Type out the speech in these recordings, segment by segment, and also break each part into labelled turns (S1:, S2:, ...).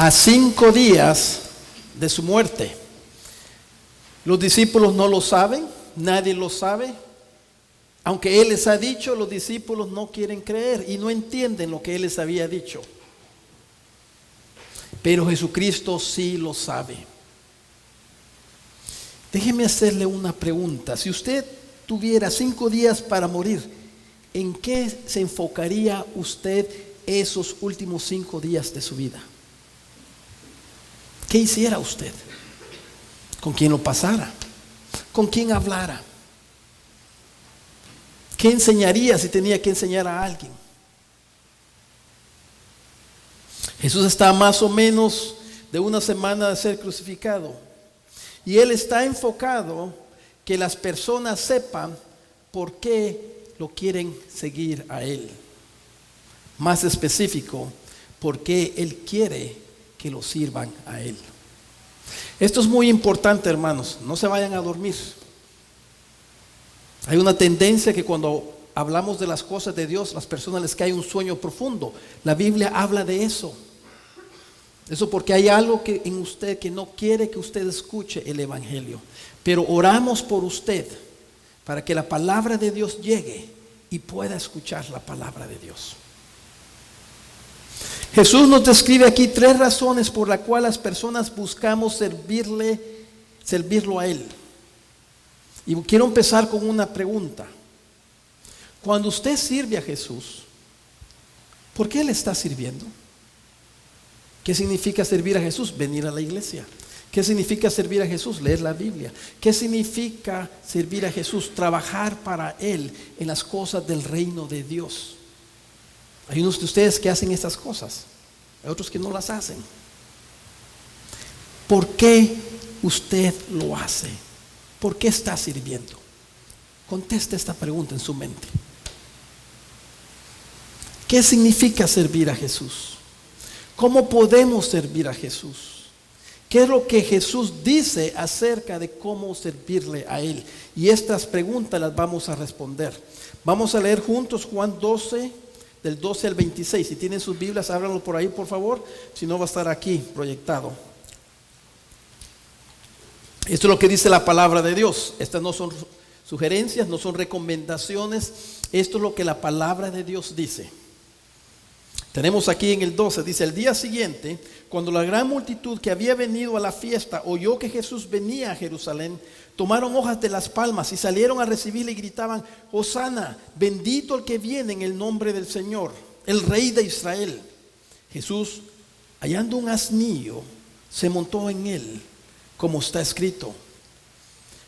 S1: a 5 días de su muerte. Los discípulos no lo saben, nadie lo sabe. Aunque Él les ha dicho, los discípulos no quieren creer y no entienden lo que Él les había dicho. Pero Jesucristo sí lo sabe. Déjeme hacerle una pregunta. Si usted tuviera 5 días para morir, ¿en qué se enfocaría usted esos últimos 5 días de su vida? ¿Qué hiciera usted? ¿Con quién lo pasara? ¿Con quién hablara? ¿Qué enseñaría si tenía que enseñar a alguien? Jesús está más o menos de una semana de ser crucificado. Y Él está enfocado que las personas sepan por qué lo quieren seguir a Él. Más específico, por qué Él quiere que lo sirvan a Él. Esto es muy importante, hermanos. No se vayan a dormir. Hay una tendencia que cuando hablamos de las cosas de Dios, las personas les cae un sueño profundo. La Biblia habla de eso. Eso porque hay algo que en usted que no quiere que usted escuche el Evangelio. Pero oramos por usted para que la palabra de Dios llegue y pueda escuchar la palabra de Dios. Jesús nos describe aquí 3 razones por las cuales las personas buscamos servirlo a Él. Y quiero empezar con una pregunta. Cuando usted sirve a Jesús, ¿por qué le está sirviendo? ¿Qué significa servir a Jesús? Venir a la iglesia. ¿Qué significa servir a Jesús? Leer la Biblia. ¿Qué significa servir a Jesús? Trabajar para Él en las cosas del reino de Dios. Hay unos de ustedes que hacen estas cosas, hay otros que no las hacen. ¿Por qué usted lo hace? ¿Por qué está sirviendo? Conteste esta pregunta en su mente. ¿Qué significa servir a Jesús? ¿Cómo podemos servir a Jesús? ¿Qué es lo que Jesús dice acerca de cómo servirle a Él? Y estas preguntas las vamos a responder. Vamos a leer juntos Juan 12, del 12 al 26. Si tienen sus Biblias, ábranlo por ahí, por favor. Si no, va a estar aquí proyectado. Esto es lo que dice la palabra de Dios. Estas no son sugerencias, no son recomendaciones. Esto es lo que la palabra de Dios dice. Tenemos aquí en el 12, dice: el día siguiente, cuando la gran multitud que había venido a la fiesta oyó que Jesús venía a Jerusalén, tomaron hojas de las palmas y salieron a recibirle y gritaban: Hosana, bendito el que viene en el nombre del Señor, el Rey de Israel. Jesús, hallando un asnillo, se montó en él, como está escrito: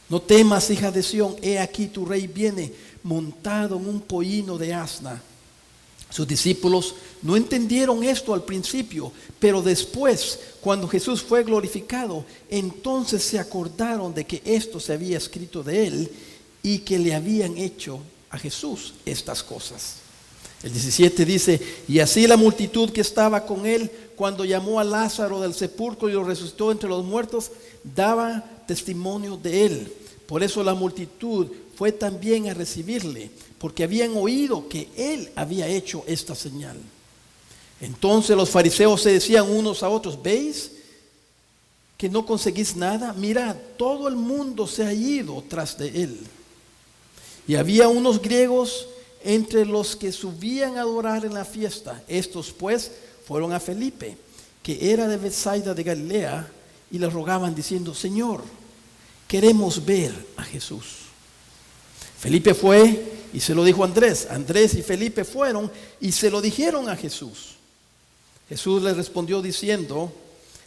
S1: no temas, hija de Sión, he aquí tu rey viene montado en un pollino de asna. Sus discípulos no entendieron esto al principio, pero después, cuando Jesús fue glorificado, entonces se acordaron de que esto se había escrito de él y que le habían hecho a Jesús estas cosas. El 17 dice: y así la multitud que estaba con él, cuando llamó a Lázaro del sepulcro y lo resucitó entre los muertos, daba testimonio de él. Por eso la multitud fue también a recibirle, porque habían oído que él había hecho esta señal. Entonces los fariseos se decían unos a otros: ¿veis que no conseguís nada? Mirad, todo el mundo se ha ido tras de él. Y había unos griegos entre los que subían a adorar en la fiesta. Estos pues fueron a Felipe, que era de Betsaida de Galilea, y le rogaban diciendo: Señor, queremos ver a Jesús. Felipe fue y se lo dijo a Andrés. Andrés y Felipe fueron y se lo dijeron a Jesús. Jesús les respondió diciendo: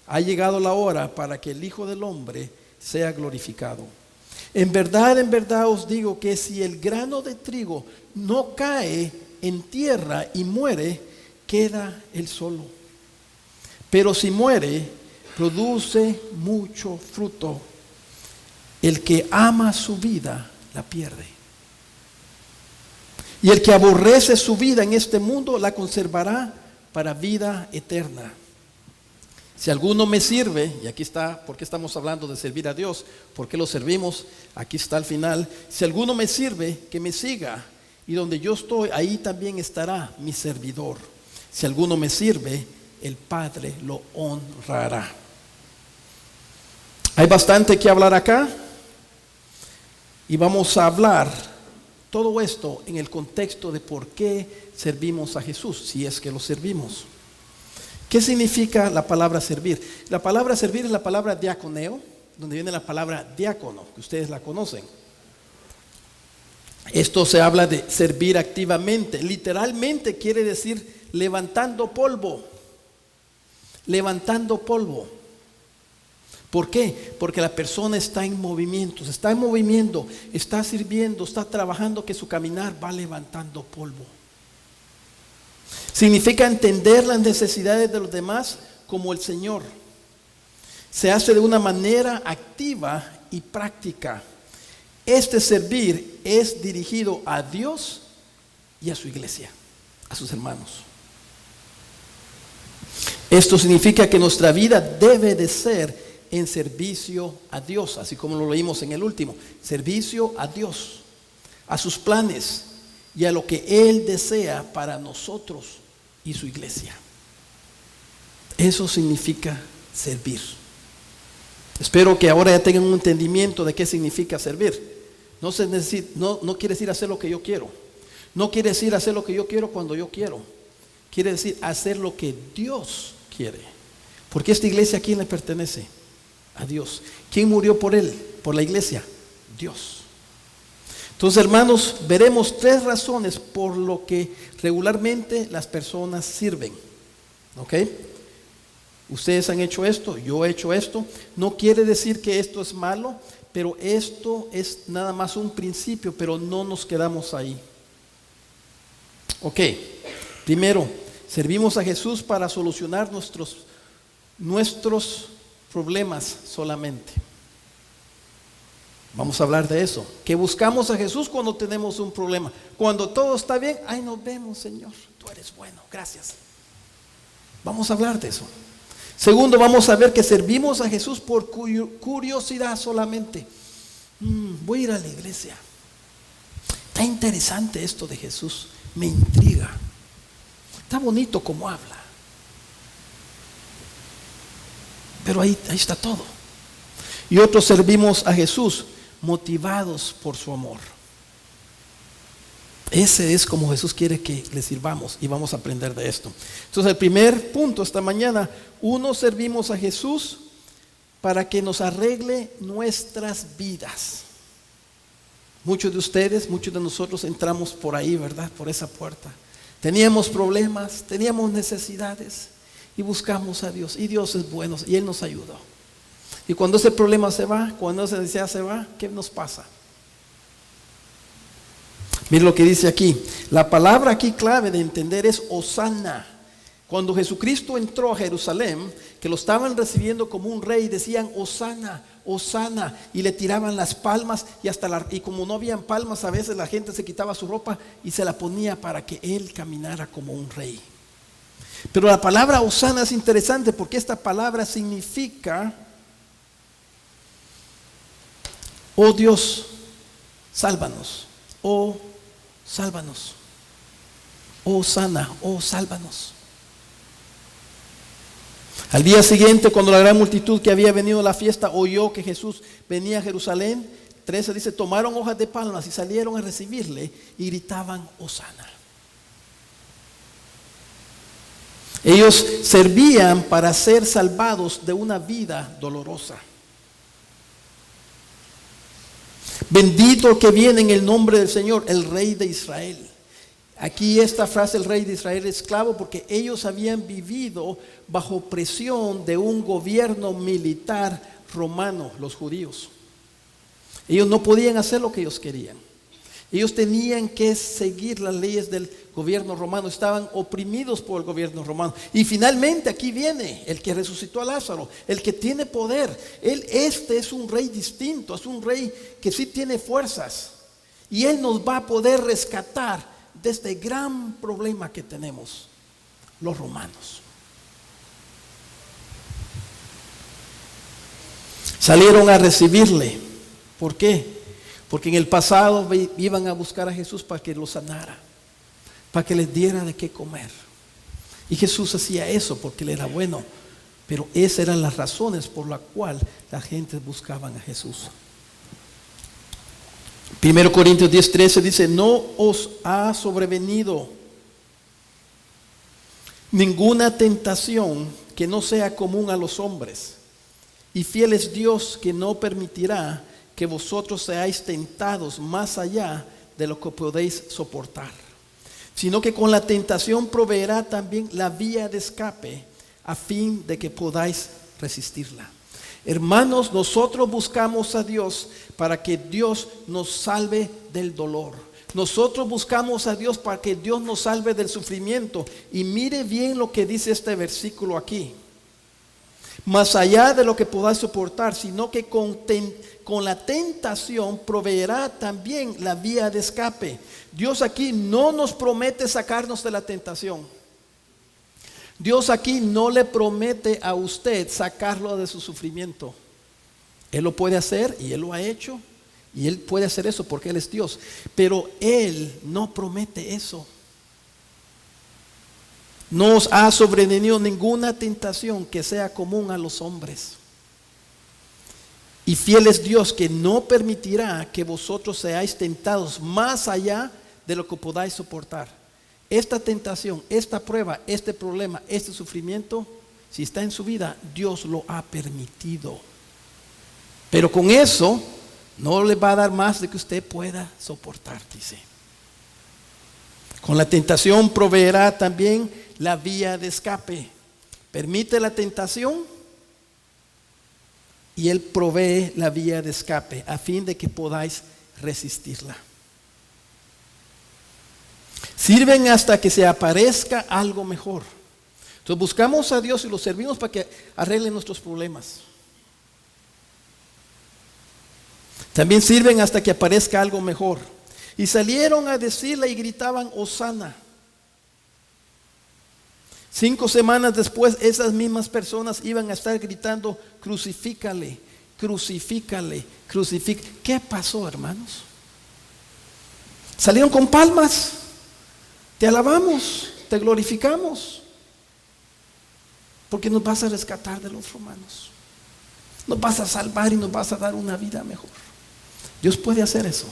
S1: ha llegado la hora para que el Hijo del Hombre sea glorificado. En verdad os digo que si el grano de trigo no cae en tierra y muere, queda él solo. Pero si muere, produce mucho fruto. El que ama su vida, la pierde. Y el que aborrece su vida en este mundo, la conservará para vida eterna. Si alguno me sirve, y aquí está, ¿por qué estamos hablando de servir a Dios? ¿Por qué lo servimos? Aquí está al final. Si alguno me sirve, que me siga, y donde yo estoy, ahí también estará mi servidor. Si alguno me sirve, el Padre lo honrará. Hay bastante que hablar acá y vamos a hablar todo esto en el contexto de por qué servimos a Jesús, si es que lo servimos. ¿Qué significa la palabra servir? La palabra servir es la palabra diaconeo, donde viene la palabra diácono, que ustedes la conocen. Esto se habla de servir activamente. Literalmente quiere decir levantando polvo. Levantando polvo. ¿Por qué? Porque la persona está en movimiento, se está en movimiento, está sirviendo, está trabajando, que su caminar va levantando polvo. Significa entender las necesidades de los demás como el Señor. Se hace de una manera activa y práctica. Este servir es dirigido a Dios y a su iglesia, a sus hermanos. Esto significa que nuestra vida debe de ser en servicio a Dios, así como lo leímos en el último. Servicio a Dios, a sus planes y a lo que Él desea para nosotros y su iglesia. Eso significa servir. Espero que ahora ya tengan un entendimiento de qué significa servir. No quiere decir hacer lo que yo quiero. No quiere decir hacer lo que yo quiero cuando yo quiero. Quiere decir hacer lo que Dios quiere. Porque esta iglesia, ¿a quién le pertenece? A Dios. ¿Quién murió por él? Por la iglesia. Dios. Entonces, hermanos, veremos 3 razones por lo que regularmente las personas sirven. ¿Ok? Ustedes han hecho esto, yo he hecho esto. No quiere decir que esto es malo, pero esto es nada más un principio, pero no nos quedamos ahí. Ok, primero, servimos a Jesús para solucionar nuestros problemas solamente. Vamos a hablar de eso. Que buscamos a Jesús cuando tenemos un problema. Cuando todo está bien, ay, nos vemos, Señor. Tú eres bueno, gracias. Vamos a hablar de eso. Segundo, vamos a ver que servimos a Jesús por curiosidad solamente. Voy a ir a la iglesia. Está interesante esto de Jesús. Me intriga. Está bonito como habla. Pero ahí está todo. Y otros servimos a Jesús motivados por su amor. Ese es como Jesús quiere que le sirvamos, y vamos a aprender de esto. Entonces, el primer punto esta mañana: servimos a Jesús para que nos arregle nuestras vidas. Muchos de ustedes, muchos de nosotros entramos por ahí, ¿verdad? Por esa puerta. Teníamos problemas, teníamos necesidades y buscamos a Dios. Y Dios es bueno y Él nos ayudó. Y cuando ese problema se va, cuando esa necesidad se va, ¿qué nos pasa? Miren lo que dice aquí. La palabra aquí clave de entender es Hosana. Cuando Jesucristo entró a Jerusalén, que lo estaban recibiendo como un rey, decían Hosana, Hosana, y le tiraban las palmas, y como no habían palmas, a veces la gente se quitaba su ropa y se la ponía para que él caminara como un rey. Pero la palabra Hosana es interesante porque esta palabra significa: oh Dios, sálvanos. Oh, sálvanos. Oh, sana. Oh, sálvanos. Al día siguiente, cuando la gran multitud que había venido a la fiesta oyó que Jesús venía a Jerusalén, 13 dice, tomaron hojas de palmas y salieron a recibirle y gritaban Hosana. Ellos servían para ser salvados de una vida dolorosa. Bendito el que viene en el nombre del Señor, el Rey de Israel. Aquí esta frase, el Rey de Israel, es esclavo porque ellos habían vivido bajo presión de un gobierno militar romano, los judíos. Ellos no podían hacer lo que ellos querían. Ellos tenían que seguir las leyes del gobierno romano. Estaban oprimidos por el gobierno romano. Y finalmente aquí viene el que resucitó a Lázaro, el que tiene poder. Este es un rey distinto, es un rey que sí tiene fuerzas. Y Él nos va a poder rescatar de este gran problema que tenemos los romanos. Salieron a recibirle. ¿Por qué? Porque en el pasado iban a buscar a Jesús para que los sanara, para que les diera de qué comer. Y Jesús hacía eso porque Él era bueno. Pero esas eran las razones por las cuales la gente buscaba a Jesús. 1 Corintios 10:13 dice: no os ha sobrevenido ninguna tentación que no sea común a los hombres. Y fiel es Dios, que no permitirá que vosotros seáis tentados más allá de lo que podéis soportar, sino que con la tentación proveerá también la vía de escape, a fin de que podáis resistirla. Hermanos, nosotros buscamos a Dios para que Dios nos salve del dolor. Nosotros buscamos a Dios para que Dios nos salve del sufrimiento. Y mire bien lo que dice este versículo aquí: más allá de lo que podáis soportar, sino que con la tentación proveerá también la vía de escape. Dios aquí no nos promete sacarnos de la tentación. Dios aquí no le promete a usted sacarlo de su sufrimiento. Él lo puede hacer y Él lo ha hecho. Y Él puede hacer eso porque Él es Dios. Pero Él no promete eso. No os ha sobrevenido ninguna tentación que sea común a los hombres. Y fiel es Dios, que no permitirá que vosotros seáis tentados más allá de lo que podáis soportar. Esta tentación, esta prueba, este problema, este sufrimiento, si está en su vida, Dios lo ha permitido. Pero con eso no le va a dar más de que usted pueda soportar, dice. Con la tentación proveerá también la vía de escape. Permite la tentación y Él provee la vía de escape a fin de que podáis resistirla. Sirven hasta que se aparezca algo mejor. Entonces buscamos a Dios y lo servimos para que arregle nuestros problemas. También sirven hasta que aparezca algo mejor. Y salieron a decirle y gritaban: Hosana. 5 semanas después, esas mismas personas iban a estar gritando: crucifícale, crucifícale, crucifícale. ¿Qué pasó, hermanos? Salieron con palmas. Te alabamos, te glorificamos, porque nos vas a rescatar de los romanos. Nos vas a salvar y nos vas a dar una vida mejor. Dios puede hacer eso.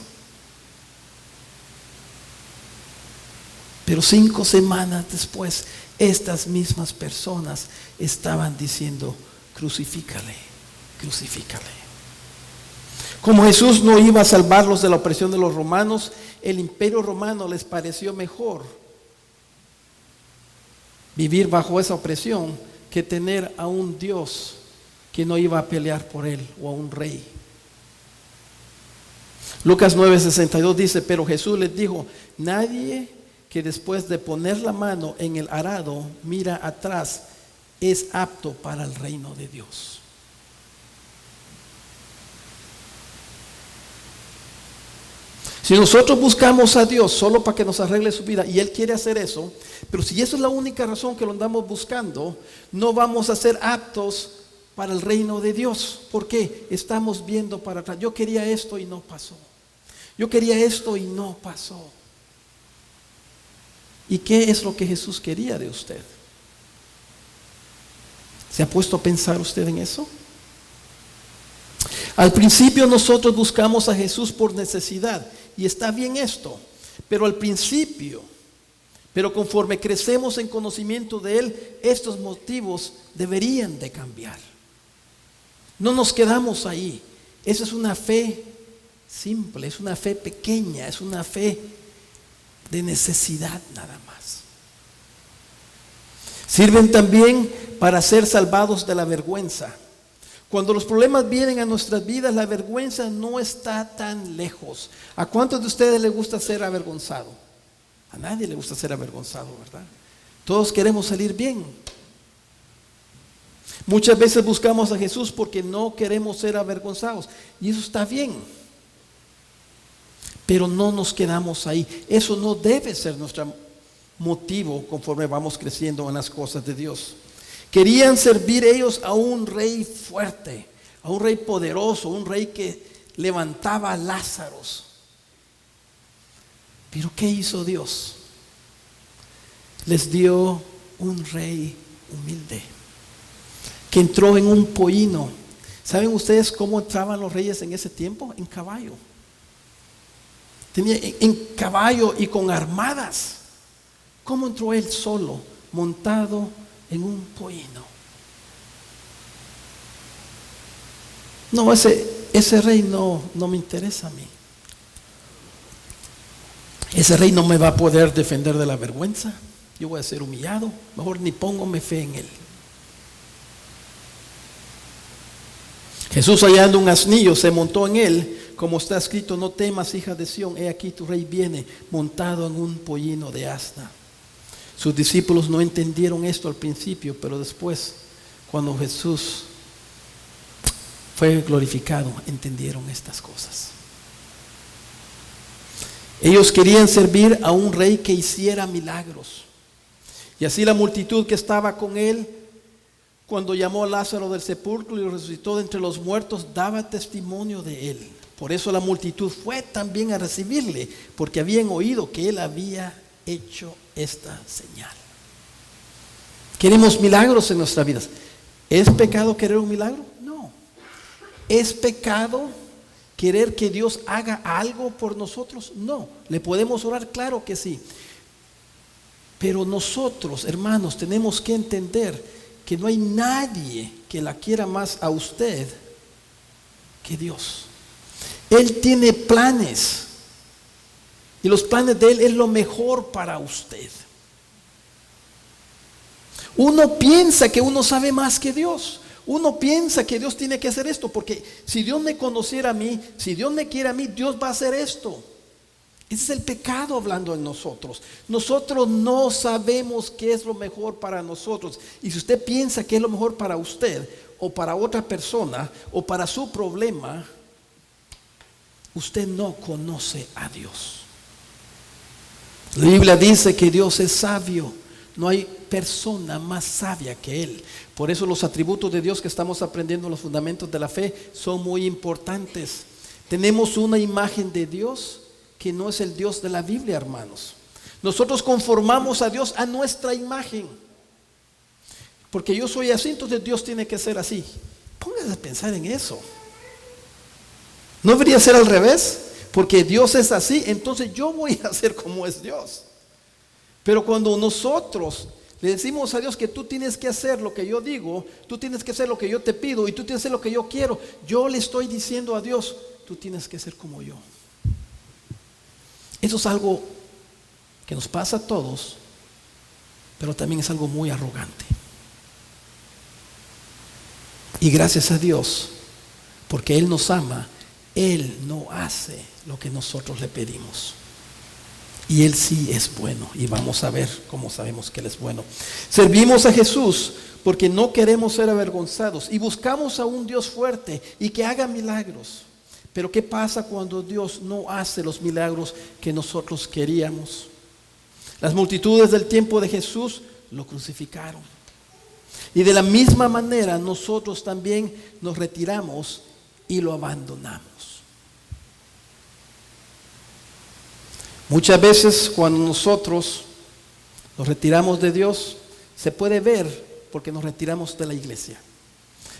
S1: Pero 5 semanas después, estas mismas personas estaban diciendo: crucifícale, crucifícale. Como Jesús no iba a salvarlos de la opresión de los romanos, el imperio romano les pareció mejor vivir bajo esa opresión que tener a un Dios que no iba a pelear por él, o a un rey. Lucas 9:62 dice: pero Jesús les dijo: nadie que después de poner la mano en el arado mira atrás es apto para el reino de Dios. Si nosotros buscamos a Dios solo para que nos arregle su vida, y Él quiere hacer eso, pero si eso es la única razón que lo andamos buscando, no vamos a ser aptos para el reino de Dios. ¿Por qué? Estamos viendo para atrás. Yo quería esto y no pasó. Yo quería esto y no pasó. ¿Y qué es lo que Jesús quería de usted? ¿Se ha puesto a pensar usted en eso? Al principio nosotros buscamos a Jesús por necesidad, y está bien esto, pero al principio, pero conforme crecemos en conocimiento de Él, estos motivos deberían de cambiar. No nos quedamos ahí. Esa es una fe simple, es una fe pequeña, es una fe de necesidad nada más. Sirven también para ser salvados de la vergüenza. Cuando los problemas vienen a nuestras vidas, la vergüenza no está tan lejos. ¿A cuántos de ustedes les gusta ser avergonzado? A nadie le gusta ser avergonzado, ¿verdad? Todos queremos salir bien. Muchas veces buscamos a Jesús porque no queremos ser avergonzados, y eso está bien. Pero no nos quedamos ahí. Eso no debe ser nuestro motivo conforme vamos creciendo en las cosas de Dios. Querían servir ellos a un rey fuerte, a un rey poderoso, un rey que levantaba a Lázaros. Pero ¿qué hizo Dios? Les dio un rey humilde que entró en un pollino. ¿Saben ustedes cómo entraban los reyes en ese tiempo? En caballo. Tenía en caballo y con armadas. ¿Cómo entró él solo, montado en un pollino? No, ese rey no me interesa a mí. Ese rey no me va a poder defender de la vergüenza. Yo voy a ser humillado. Mejor ni pongo mi fe en él. Jesús, hallando un asnillo, se montó en él, como está escrito: no temas, hija de Sión, he aquí tu rey viene montado en un pollino de asna. Sus discípulos no entendieron esto al principio, pero después, cuando Jesús fue glorificado, entendieron estas cosas. Ellos querían servir a un rey que hiciera milagros. Y así la multitud que estaba con él, cuando llamó a Lázaro del sepulcro y lo resucitó de entre los muertos, daba testimonio de él. Por eso la multitud fue también a recibirle, porque habían oído que él había hecho esta señal. Queremos milagros en nuestras vidas. ¿Es pecado querer un milagro? No. ¿Es pecado querer que Dios haga algo por nosotros? No. ¿Le podemos orar? Claro que sí. Pero nosotros, hermanos, tenemos que entender que no hay nadie que la quiera más a usted que Dios. Él tiene planes, y los planes de Él es lo mejor para usted. Uno piensa que uno sabe más que Dios. Uno piensa que Dios tiene que hacer esto, porque si Dios me conociera a mí, si Dios me quiere a mí, Dios va a hacer esto. Ese es el pecado hablando en nosotros. Nosotros no sabemos qué es lo mejor para nosotros. Y si usted piensa que es lo mejor para usted, o para otra persona, o para su problema, usted no conoce a Dios. La Biblia dice que Dios es sabio. No hay persona más sabia que Él. Por eso los atributos de Dios que estamos aprendiendo en los fundamentos de la fe son muy importantes. Tenemos una imagen de Dios que no es el Dios de la Biblia, hermanos. Nosotros conformamos a Dios a nuestra imagen. Porque yo soy así, entonces Dios tiene que ser así. Póngase a pensar en eso. ¿No debería ser al revés? Porque Dios es así, entonces yo voy a ser como es Dios. Pero cuando nosotros le decimos a Dios que tú tienes que hacer lo que yo digo, tú tienes que hacer lo que yo te pido y tú tienes que hacer lo que yo quiero, yo le estoy diciendo a Dios, tú tienes que ser como yo. Eso es algo que nos pasa a todos, pero también es algo muy arrogante. Y gracias a Dios, porque Él nos ama, Él no hace lo que nosotros le pedimos. Y Él sí es bueno, y vamos a ver cómo sabemos que Él es bueno. Servimos a Jesús porque no queremos ser avergonzados y buscamos a un Dios fuerte y que haga milagros. Pero ¿qué pasa cuando Dios no hace los milagros que nosotros queríamos? Las multitudes del tiempo de Jesús lo crucificaron. Y de la misma manera nosotros también nos retiramos y lo abandonamos. Muchas veces cuando nosotros nos retiramos de Dios, se puede ver porque nos retiramos de la iglesia.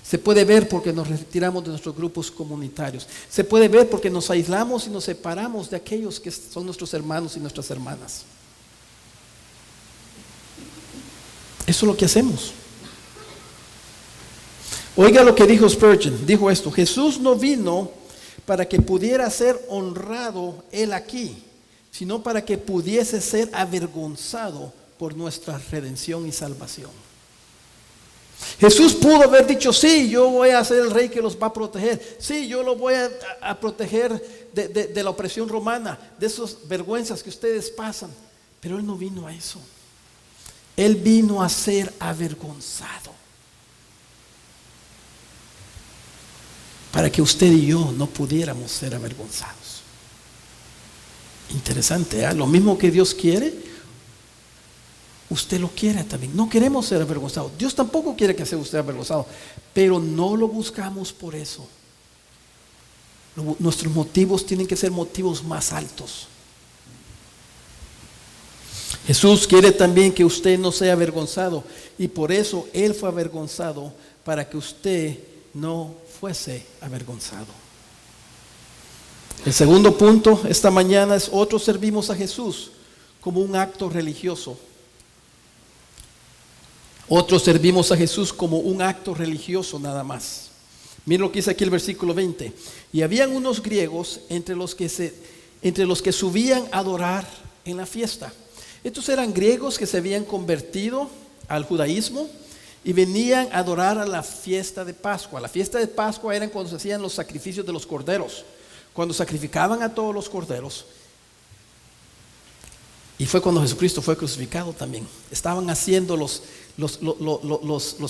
S1: Se puede ver porque nos retiramos de nuestros grupos comunitarios. Se puede ver porque nos aislamos y nos separamos de aquellos que son nuestros hermanos y nuestras hermanas. Eso es lo que hacemos. Oiga lo que dijo Spurgeon. Dijo esto: Jesús no vino para que pudiera ser honrado Él aquí, sino para que pudiese ser avergonzado por nuestra redención y salvación. Jesús pudo haber dicho: sí, yo voy a ser el rey que los va a proteger. Sí, yo los voy a proteger de la opresión romana, de esas vergüenzas que ustedes pasan. Pero Él no vino a eso. Él vino a ser avergonzado, para que usted y yo no pudiéramos ser avergonzados. Interesante, ¿eh? Lo mismo que Dios quiere, usted lo quiere también. No queremos ser avergonzados. Dios tampoco quiere que sea usted avergonzado, pero no lo buscamos por eso. Nuestros motivos tienen que ser motivos más altos. Jesús quiere también que usted no sea avergonzado, y por eso Él fue avergonzado, para que usted no fuese avergonzado. El segundo punto esta mañana es: otros servimos a Jesús como un acto religioso. Otros servimos a Jesús como un acto religioso nada más. Miren lo que dice aquí el versículo 20. Y habían unos griegos entre los que subían a adorar en la fiesta. Estos eran griegos que se habían convertido al judaísmo y venían a adorar a la fiesta de Pascua. La fiesta de Pascua era cuando se hacían los sacrificios de los corderos, cuando sacrificaban a todos los corderos. Y fue cuando Jesucristo fue crucificado también. Estaban haciendo los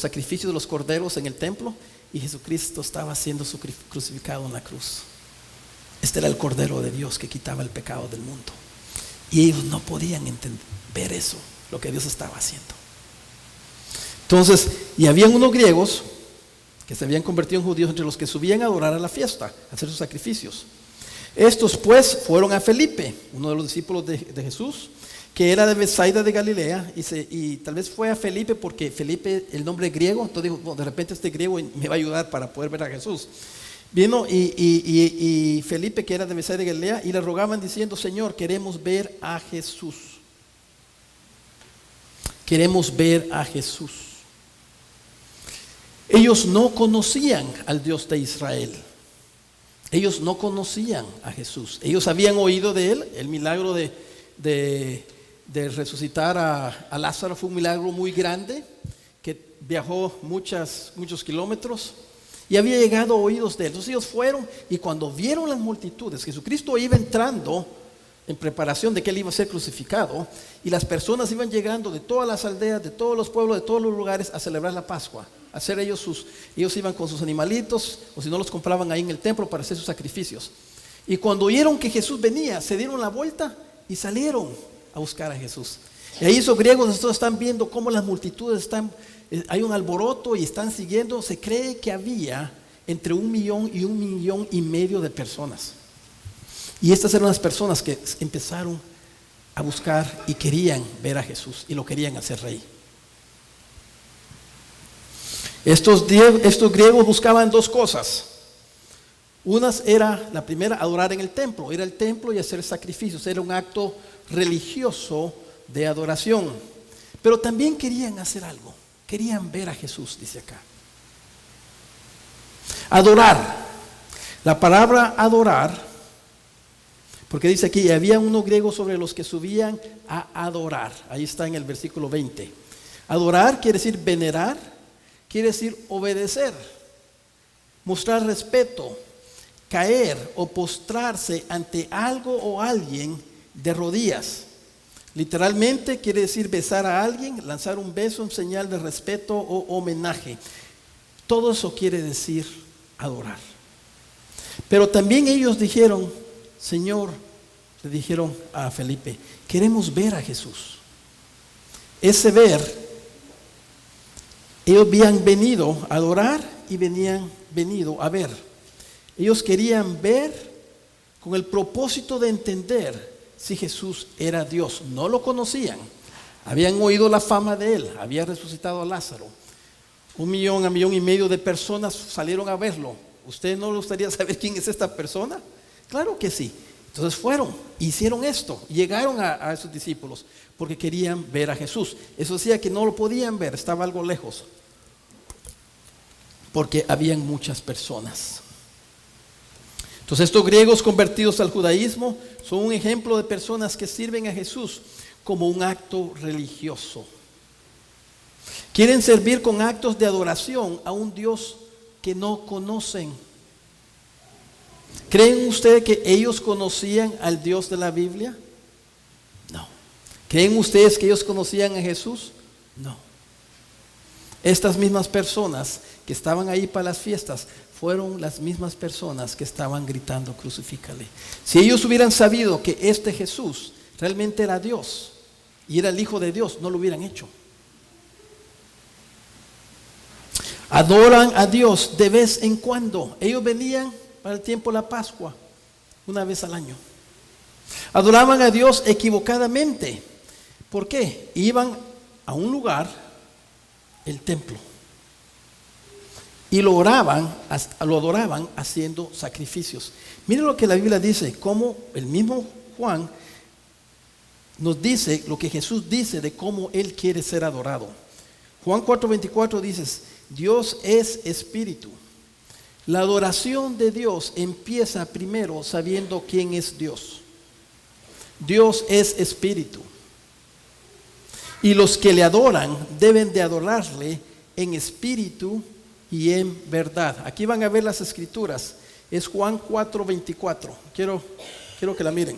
S1: sacrificios de los corderos en el templo, y Jesucristo estaba siendo crucificado en la cruz. Este era el Cordero de Dios que quitaba el pecado del mundo. Y ellos no podían ver eso, lo que Dios estaba haciendo. Entonces, y habían unos griegos que se habían convertido en judíos, entre los que subían a adorar a la fiesta, a hacer sus sacrificios. Estos pues fueron a Felipe, uno de los discípulos de Jesús, que era de Betsaida de Galilea, y tal vez fue a Felipe porque Felipe, el nombre griego, entonces dijo: bueno, de repente este griego me va a ayudar para poder ver a Jesús. Vino y Felipe, que era de Betsaida de Galilea, y le rogaban diciendo: Señor, queremos ver a Jesús. Queremos ver a Jesús. Ellos no conocían al Dios de Israel. Ellos no conocían a Jesús. Ellos habían oído de Él. El milagro de resucitar a Lázaro fue un milagro muy grande, que viajó muchos kilómetros y había llegado a oídos de Él. Entonces ellos fueron, y cuando vieron las multitudes, Jesucristo iba entrando en preparación de que Él iba a ser crucificado, y las personas iban llegando de todas las aldeas, de todos los pueblos, de todos los lugares a celebrar la Pascua. Hacer ellos iban con sus animalitos, o si no los compraban ahí en el templo para hacer sus sacrificios. Y cuando oyeron que Jesús venía, se dieron la vuelta y salieron a buscar a Jesús. Y ahí esos griegos nosotros están viendo cómo las multitudes hay un alboroto y están siguiendo. Se cree que había entre 1 millón y 1,5 millones de personas. Y estas eran las personas que empezaron a buscar y querían ver a Jesús y lo querían hacer rey. Estos griegos buscaban dos cosas. La primera, adorar en el templo, ir al templo y hacer sacrificios. Era un acto religioso de adoración. Pero también querían hacer algo. Querían ver a Jesús, dice acá. Adorar. La palabra adorar, porque dice aquí: había unos griegos sobre los que subían a adorar. Ahí está en el versículo 20. Adorar quiere decir venerar, quiere decir obedecer, mostrar respeto, caer o postrarse ante algo o alguien de rodillas. Literalmente quiere decir besar a alguien, lanzar un beso en señal de respeto o homenaje. Todo eso quiere decir adorar. Pero también ellos dijeron: Señor, le dijeron a Felipe, queremos ver a Jesús. Ese ver, ellos habían venido a adorar y venían venido a ver. Ellos querían ver con el propósito de entender si Jesús era Dios. No lo conocían. Habían oído la fama de Él. Había resucitado a Lázaro. 1 millón a 1,5 millones de personas salieron a verlo. ¿Usted no le gustaría saber quién es esta persona? Claro que sí. Entonces fueron, hicieron esto, llegaron a esos discípulos porque querían ver a Jesús. Eso decía que no lo podían ver, estaba algo lejos, porque habían muchas personas. Entonces estos griegos convertidos al judaísmo son un ejemplo de personas que sirven a Jesús como un acto religioso. Quieren servir con actos de adoración a un Dios que no conocen. ¿Creen ustedes que ellos conocían al Dios de la Biblia? No. ¿Creen ustedes que ellos conocían a Jesús? No. Estas mismas personas que estaban ahí para las fiestas fueron las mismas personas que estaban gritando: crucifícale. Si ellos hubieran sabido que este Jesús realmente era Dios y era el Hijo de Dios, no lo hubieran hecho. Adoran a Dios de vez en cuando. Ellos venían para el tiempo de la Pascua, una vez al año. Adoraban a Dios equivocadamente, ¿Por qué? Iban a un lugar, el templo, y lo adoraban haciendo sacrificios. Miren lo que la Biblia dice, como el mismo Juan nos dice lo que Jesús dice de cómo Él quiere ser adorado. Juan 4:24 dice, Dios es espíritu. La adoración de Dios empieza primero sabiendo quién es Dios. Dios es espíritu. Y los que le adoran deben de adorarle en espíritu y en verdad. Aquí van a ver las escrituras. Es Juan 4:24. Quiero que la miren.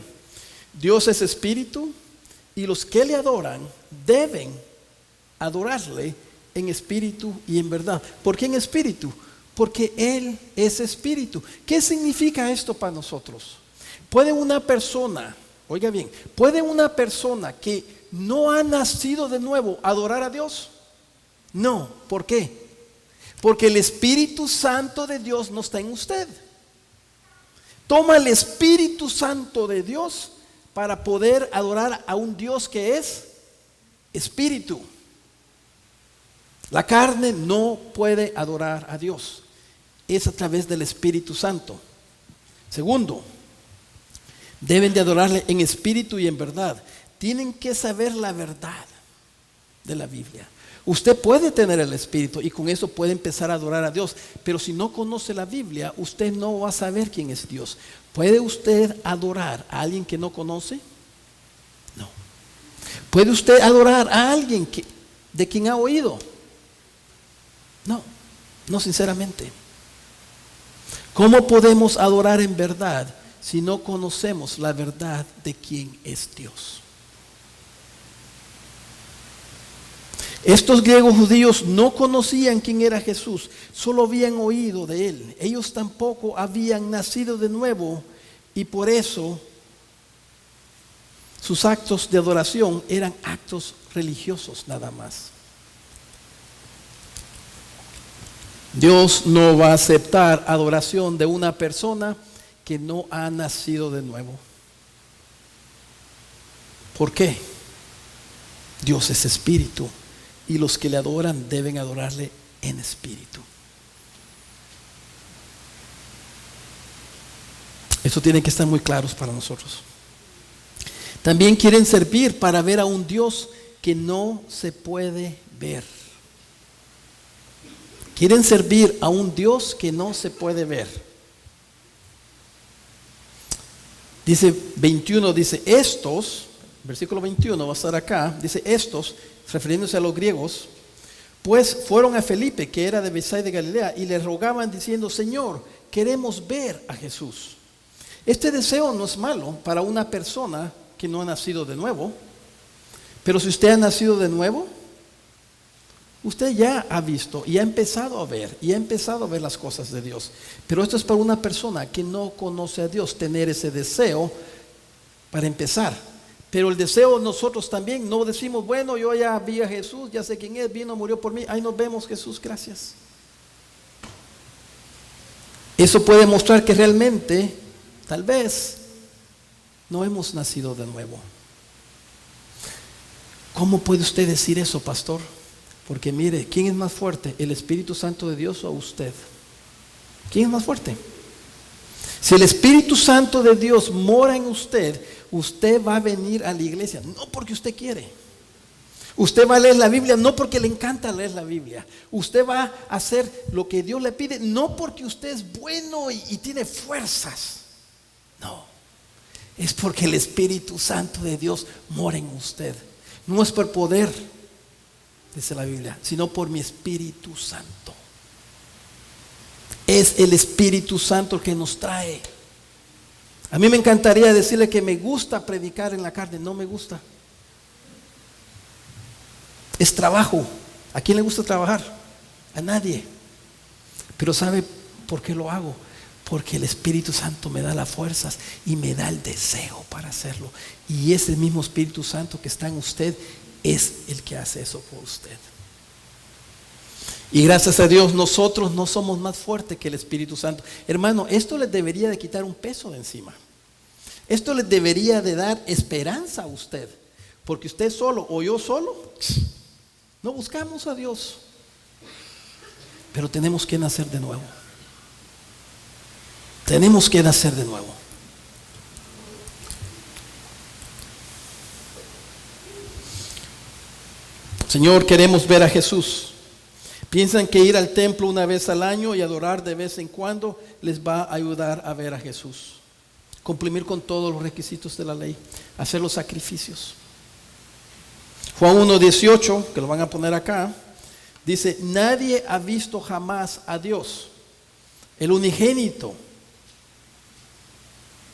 S1: Dios es espíritu y los que le adoran deben adorarle en espíritu y en verdad. ¿Por qué en espíritu? Porque Él es espíritu. ¿Qué significa esto para nosotros? ¿Puede una persona, oiga bien, puede una persona que no ha nacido de nuevo adorar a Dios? No. ¿Por qué? Porque el Espíritu Santo de Dios no está en usted. Toma el Espíritu Santo de Dios para poder adorar a un Dios que es espíritu. La carne no puede adorar a Dios. Es a través del Espíritu Santo. Segundo, deben de adorarle en espíritu y en verdad. Tienen que saber la verdad de la Biblia. Usted puede tener el espíritu y con eso puede empezar a adorar a Dios, pero si no conoce la Biblia, usted no va a saber quién es Dios. ¿Puede usted adorar a alguien que no conoce? No. ¿Puede usted adorar a alguien de quien ha oído? No sinceramente. ¿Cómo podemos adorar en verdad si no conocemos la verdad de quién es Dios? Estos griegos judíos no conocían quién era Jesús, solo habían oído de Él. Ellos tampoco habían nacido de nuevo y por eso sus actos de adoración eran actos religiosos nada más. Dios no va a aceptar adoración de una persona que no ha nacido de nuevo. ¿Por qué? Dios es espíritu y los que le adoran deben adorarle en espíritu. Eso tiene que estar muy claro para nosotros. También quieren servir para ver a un Dios que no se puede ver. Quieren servir a un Dios que no se puede ver. Dice 21, dice estos, versículo 21 va a estar acá, dice estos, refiriéndose a los griegos, pues fueron a Felipe, que era de Bethsaida de Galilea, y le rogaban diciendo, Señor, queremos ver a Jesús. Este deseo no es malo para una persona que no ha nacido de nuevo, pero si usted ha nacido de nuevo, usted ya ha visto y ha empezado a ver las cosas de Dios. Pero esto es para una persona que no conoce a Dios, tener ese deseo para empezar. Pero el deseo nosotros también no decimos, bueno, yo ya vi a Jesús, ya sé quién es, vino, murió por mí, ahí nos vemos, Jesús, gracias. Eso puede mostrar que realmente, tal vez, no hemos nacido de nuevo. ¿Cómo puede usted decir eso, pastor? Porque mire, ¿quién es más fuerte? ¿El Espíritu Santo de Dios o usted? ¿Quién es más fuerte? Si el Espíritu Santo de Dios mora en usted, usted va a venir a la iglesia, no porque usted quiere. Usted va a leer la Biblia, no porque le encanta leer la Biblia. Usted va a hacer lo que Dios le pide, no porque usted es bueno y tiene fuerzas. No, es porque el Espíritu Santo de Dios mora en usted. No es por poder, dice la Biblia, sino por mi Espíritu Santo. Es el Espíritu Santo el que nos trae. A mí me encantaría decirle que me gusta predicar en la carne, no me gusta. Es trabajo. ¿A quién le gusta trabajar? A nadie. Pero ¿sabe por qué lo hago? Porque el Espíritu Santo me da las fuerzas y me da el deseo para hacerlo. Y ese mismo Espíritu Santo que está en usted es el que hace eso por usted. Y gracias a Dios nosotros no somos más fuertes que el Espíritu Santo. Hermano, esto les debería de quitar un peso de encima. Esto les debería de dar esperanza a usted. Porque usted solo o yo solo, no buscamos a Dios. Pero tenemos que nacer de nuevo. Tenemos que nacer de nuevo. Señor, queremos ver a Jesús. Piensan que ir al templo una vez al año y adorar de vez en cuando les va a ayudar a ver a Jesús. Cumplir con todos los requisitos de la ley, hacer los sacrificios. Juan 1:18, que lo van a poner acá, dice: nadie ha visto jamás a Dios, el unigénito,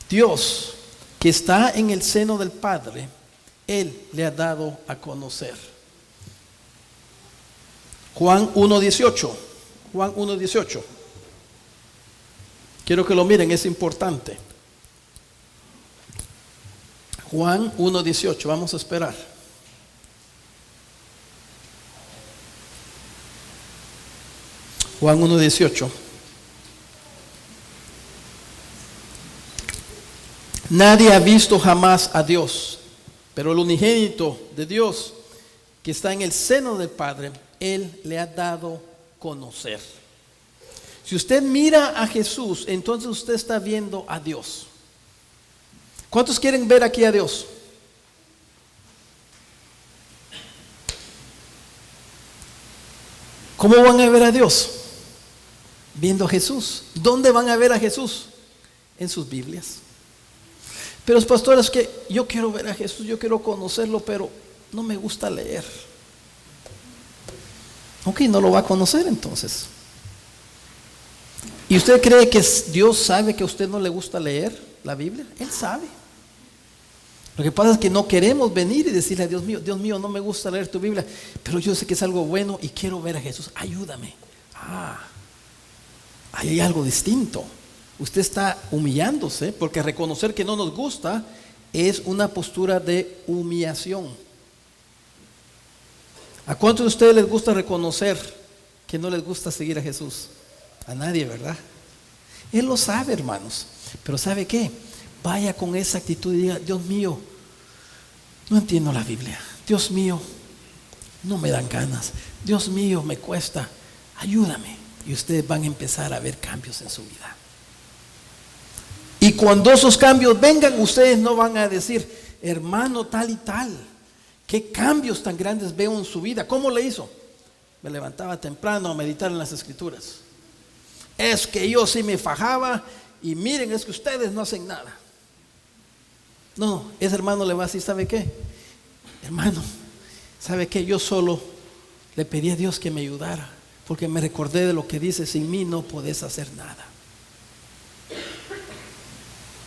S1: Dios que está en el seno del Padre, Él le ha dado a conocer. Juan 1:18. Juan 1:18. Quiero que lo miren, es importante. Juan 1:18, vamos a esperar. Juan 1:18. Nadie ha visto jamás a Dios, pero el unigénito de Dios que está en el seno del Padre, Él le ha dado conocer. Si usted mira a Jesús, entonces usted está viendo a Dios. ¿Cuántos quieren ver aquí a Dios? ¿Cómo van a ver a Dios? Viendo a Jesús. ¿Dónde van a ver a Jesús? En sus Biblias. Pero los pastores, que yo quiero ver a Jesús, yo quiero conocerlo, pero no me gusta leer. Ok, no lo va a conocer entonces. ¿Y usted cree que Dios sabe que a usted no le gusta leer la Biblia? Él sabe. Lo que pasa es que no queremos venir y decirle a Dios mío, no me gusta leer tu Biblia, pero yo sé que es algo bueno y quiero ver a Jesús, ayúdame. Ahí hay algo distinto. Usted está humillándose, porque reconocer que no nos gusta es una postura de humillación. ¿A cuántos de ustedes les gusta reconocer que no les gusta seguir a Jesús? A nadie, ¿verdad? Él lo sabe, hermanos. Pero ¿sabe qué? Vaya con esa actitud y diga: Dios mío, no entiendo la Biblia. Dios mío, no me dan ganas. Dios mío, me cuesta. Ayúdame. Y ustedes van a empezar a ver cambios en su vida. Y cuando esos cambios vengan, ustedes no van a decir: hermano tal y tal, qué cambios tan grandes veo en su vida. ¿Cómo le hizo? Me levantaba temprano a meditar en las Escrituras. Es que yo sí me fajaba y miren, es que ustedes no hacen nada. No, ese hermano le va a decir: ¿sabe qué? Hermano, ¿sabe qué? Yo solo le pedí a Dios que me ayudara, porque me recordé de lo que dice: sin mí no podés hacer nada.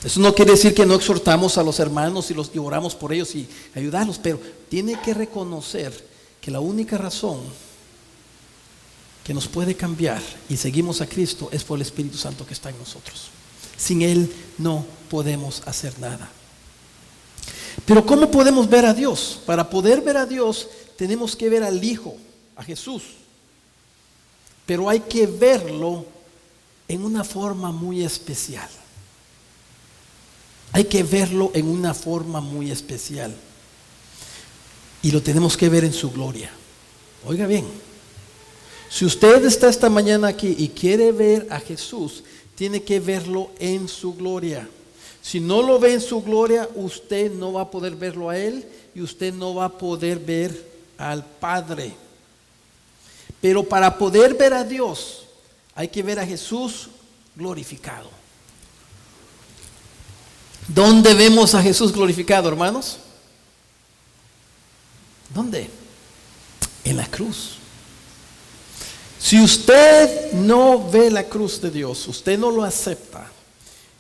S1: Eso no quiere decir que no exhortamos a los hermanos y oramos por ellos y ayudarlos, pero tiene que reconocer que la única razón que nos puede cambiar y seguimos a Cristo es por el Espíritu Santo que está en nosotros. Sin Él no podemos hacer nada. Pero ¿cómo podemos ver a Dios? Para poder ver a Dios tenemos que ver al Hijo, a Jesús. Pero hay que verlo en una forma muy especial. Hay que verlo en una forma muy especial. Y lo tenemos que ver en su gloria. Oiga bien, si usted está esta mañana aquí y quiere ver a Jesús, tiene que verlo en su gloria. Si no lo ve en su gloria, usted no va a poder verlo a Él y usted no va a poder ver al Padre. Pero para poder ver a Dios, hay que ver a Jesús glorificado. ¿Dónde vemos a Jesús glorificado, hermanos? ¿Dónde? En la cruz. Si usted no ve la cruz de Dios, usted no lo acepta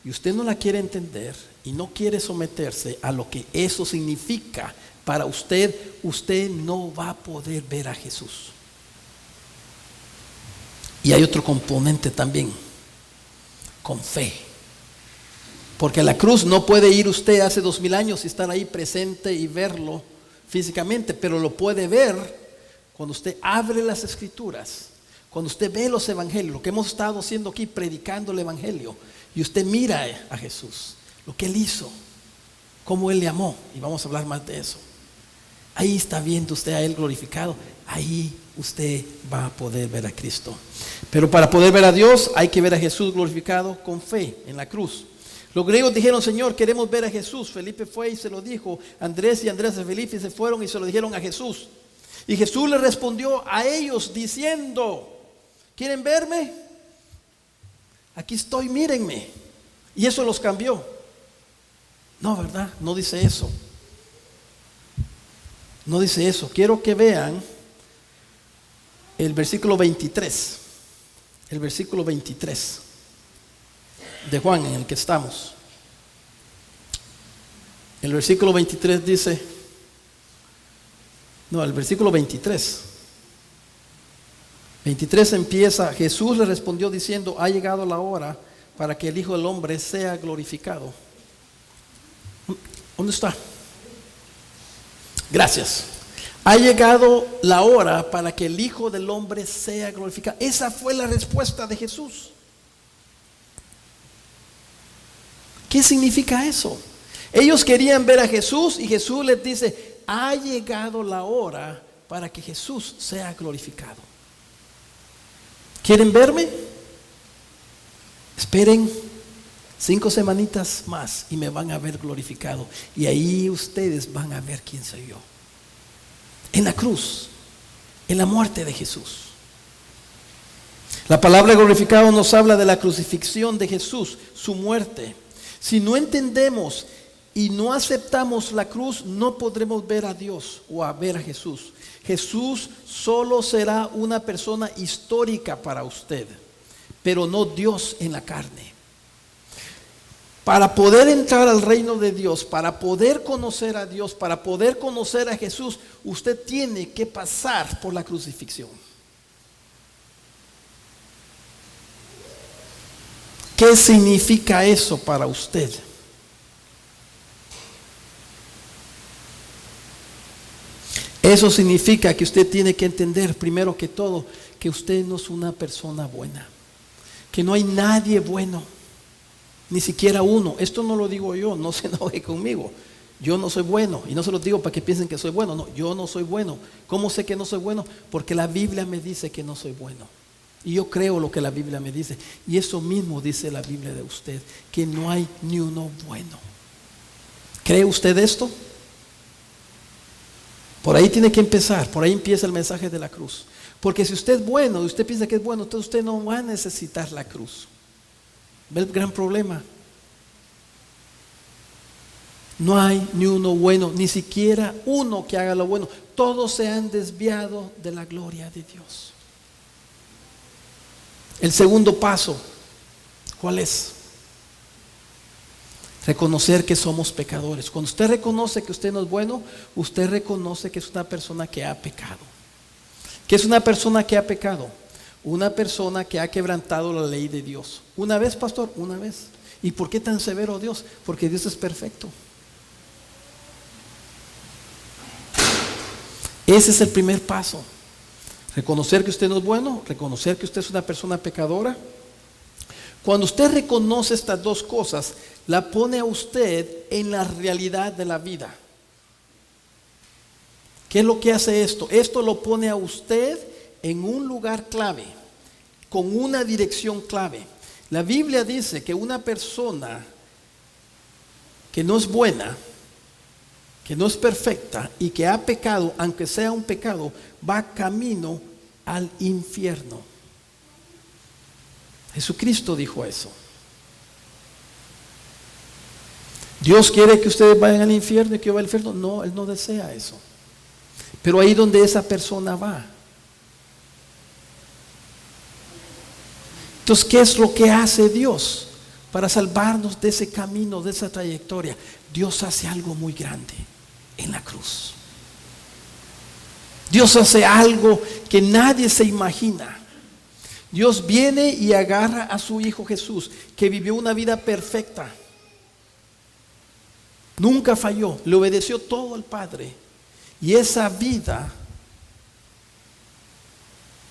S1: y usted no la quiere entender y no quiere someterse a lo que eso significa para usted, usted no va a poder ver a Jesús. Y hay otro componente también, con fe. Porque a la cruz no puede ir usted hace 2000 años y estar ahí presente y verlo físicamente, pero lo puede ver cuando usted abre las Escrituras, cuando usted ve los evangelios, lo que hemos estado haciendo aquí, predicando el evangelio, y usted mira a Jesús, lo que Él hizo, cómo Él le amó, y vamos a hablar más de eso. Ahí está viendo usted a Él glorificado. Ahí usted va a poder ver a Cristo. Pero para poder ver a Dios hay que ver a Jesús glorificado con fe en la cruz. Los griegos dijeron: Señor, queremos ver a Jesús. Felipe fue y se lo dijo. Andrés y Felipe se fueron y se lo dijeron a Jesús. Y Jesús le respondió a ellos diciendo: ¿quieren verme? Aquí estoy, mírenme. Y eso los cambió. No, ¿verdad? No dice eso. No dice eso. Quiero que vean el versículo 23. El versículo 23 de Juan, en el que estamos. El versículo 23 dice, no, el versículo 23 empieza: Jesús le respondió diciendo: ha llegado la hora para que el Hijo del Hombre sea glorificado. ¿Dónde está? Gracias. Ha llegado la hora para que el Hijo del Hombre sea glorificado. Esa fue la respuesta de Jesús. ¿Qué significa eso? Ellos querían ver a Jesús y Jesús les dice: ha llegado la hora para que Jesús sea glorificado. ¿Quieren verme? Esperen 5 semanitas más y me van a ver glorificado. Y ahí ustedes van a ver quién soy yo. En la cruz, en la muerte de Jesús. La palabra glorificado nos habla de la crucifixión de Jesús, su muerte. Si no entendemos y no aceptamos la cruz, no podremos ver a Dios o a ver a Jesús. Jesús solo será una persona histórica para usted, pero no Dios en la carne. Para poder entrar al reino de Dios, para poder conocer a Dios, para poder conocer a Jesús, usted tiene que pasar por la crucifixión. ¿Qué significa eso para usted? Eso significa que usted tiene que entender, primero que todo, que usted no es una persona buena, que no hay nadie bueno, ni siquiera uno. Esto no lo digo yo, no se enoje conmigo. Yo no soy bueno, y no se lo digo para que piensen que soy bueno. No, yo no soy bueno. ¿Cómo sé que no soy bueno? Porque la Biblia me dice que no soy bueno. Y yo creo lo que la Biblia me dice. Y eso mismo dice la Biblia de usted, que no hay ni uno bueno. ¿Cree usted esto? Por ahí tiene que empezar, por ahí empieza el mensaje de la cruz. Porque si usted es bueno y usted piensa que es bueno, entonces usted no va a necesitar la cruz. ¿Ve el gran problema? No hay ni uno bueno, ni siquiera uno que haga lo bueno. Todos se han desviado de la gloria de Dios. El segundo paso, ¿cuál es? Reconocer que somos pecadores. Cuando usted reconoce que usted no es bueno, usted reconoce que es una persona que ha pecado. ¿Qué es una persona que ha pecado? Una persona que ha quebrantado la ley de Dios. ¿Una vez, pastor? Una vez. ¿Y por qué tan severo Dios? Porque Dios es perfecto. Ese es el primer paso. Reconocer que usted no es bueno, reconocer que usted es una persona pecadora. Cuando usted reconoce estas dos cosas, la pone a usted en la realidad de la vida. ¿Qué es lo que hace esto? Esto lo pone a usted en un lugar clave, con una dirección clave. La Biblia dice que una persona que no es buena, que no es perfecta y que ha pecado, aunque sea un pecado, va camino al infierno. Jesucristo dijo eso. ¿Dios quiere que ustedes vayan al infierno y que yo vaya al infierno? No, Él no desea eso. Pero ahí donde esa persona va. Entonces, ¿qué es lo que hace Dios para salvarnos de ese camino, de esa trayectoria? Dios hace algo muy grande en la cruz. Dios hace algo que nadie se imagina. Dios viene y agarra a su Hijo Jesús, que vivió una vida perfecta. Nunca falló, le obedeció todo al Padre. Y esa vida